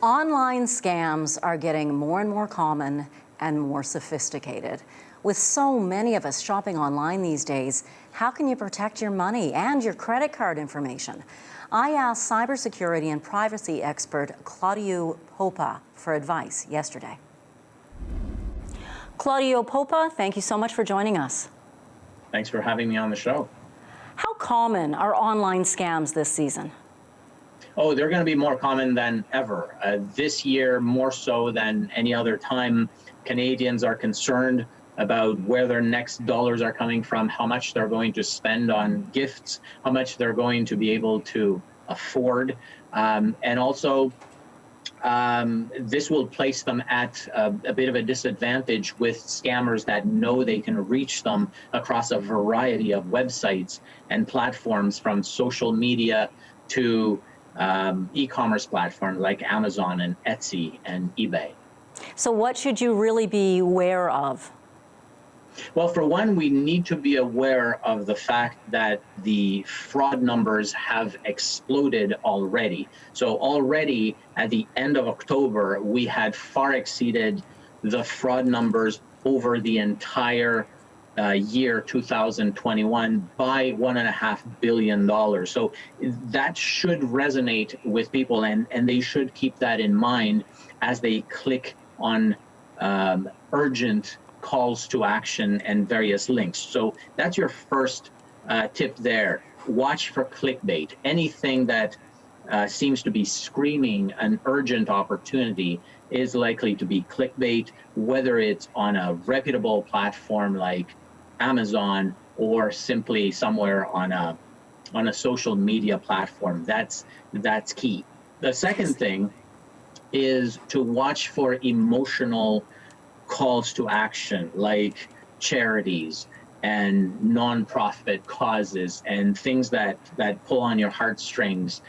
Online scams are getting more and more common and more sophisticated. With so many of us shopping online these days, how can you protect your money and your credit card information? I asked cybersecurity and privacy expert Claudiu Popa for advice yesterday. Claudiu Popa, thank you so much for joining us. Thanks for having me on the show. How common are online scams this season? Oh, they're going to be more common than ever. This year, more so than any other time, Canadians are concerned about where their next dollars are coming from, how much they're going to spend on gifts, how much they're going to be able to afford. And also, this will place them at a bit of a disadvantage with scammers that know they can reach them across a variety of websites and platforms, from social media to e-commerce platforms like Amazon and Etsy and eBay. So what should you really be aware of? Well, for one, we need to be aware of the fact that the fraud numbers have exploded already. So already at the end of October, we had far exceeded the fraud numbers over the entire year 2021 by $1.5 billion. So that should resonate with people, and they should keep that in mind as they click on urgent calls to action and various links. So that's your first tip there. Watch for clickbait. Anything that seems to be screaming an urgent opportunity is likely to be clickbait, whether it's on a reputable platform like Amazon or simply somewhere on a social media platform. That's key. The second thing is to watch for emotional calls to action, like charities and nonprofit causes and things that pull on your heartstrings.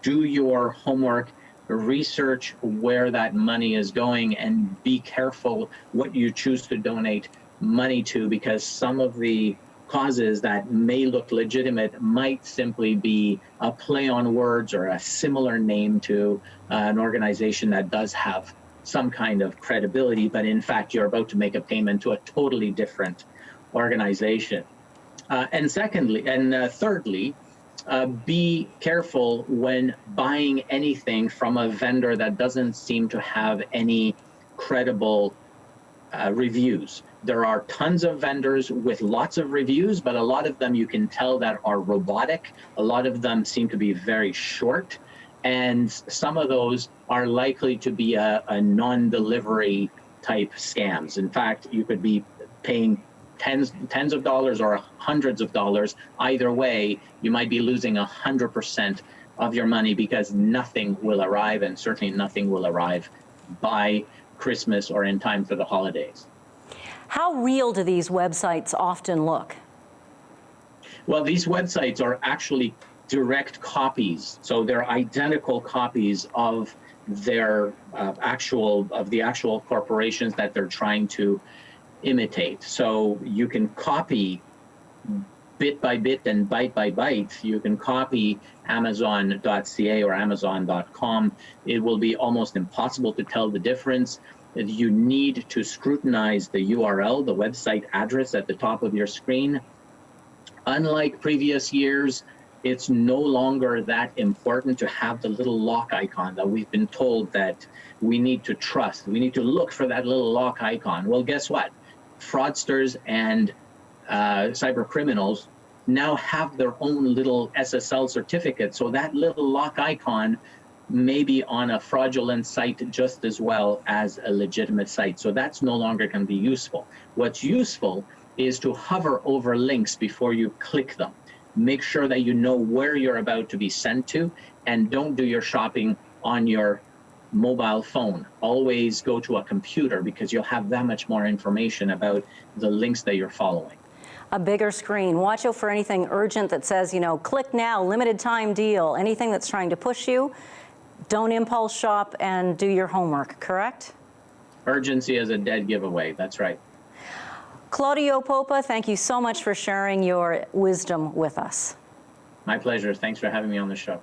Do your homework, research where that money is going, and be careful what you choose to donate money to, because some of the causes that may look legitimate might simply be a play on words or a similar name to an organization that does have some kind of credibility, but in fact you're about to make a payment to a totally different organization. And thirdly, be careful when buying anything from a vendor that doesn't seem to have any credible reviews. There are tons of vendors with lots of reviews, but a lot of them you can tell that are robotic. A lot of them seem to be very short, and some of those are likely to be a non-delivery type scams. In fact, you could be paying tens of dollars or hundreds of dollars. Either way, you might be losing 100% of your money because nothing will arrive, and certainly nothing will arrive by Christmas or in time for the holidays. How real do these websites often look? Well, these websites are actually direct copies, so they're identical copies of their the actual corporations that they're trying to imitate. So you can copy bit by bit and byte by byte. You can copy Amazon.ca or Amazon.com. It will be almost impossible to tell the difference. You need to scrutinize the URL, the website address at the top of your screen. Unlike previous years, it's no longer that important to have the little lock icon that we've been told that we need to trust. We need to look for that little lock icon. Well, guess what? Fraudsters and cyber criminals now have their own little SSL certificate. So that little lock icon may be on a fraudulent site just as well as a legitimate site. So that's no longer going to be useful. What's useful is to hover over links before you click them. Make sure that you know where you're about to be sent to, and don't do your shopping on your mobile phone. Always go to a computer, because you'll have that much more information about the links that you're following. A bigger screen. Watch out for anything urgent that says, click now, limited time deal. Anything that's trying to push you. Don't impulse shop, and do your homework, correct? Urgency is a dead giveaway, that's right. Claudiu Popa, thank you so much for sharing your wisdom with us. My pleasure. Thanks for having me on the show.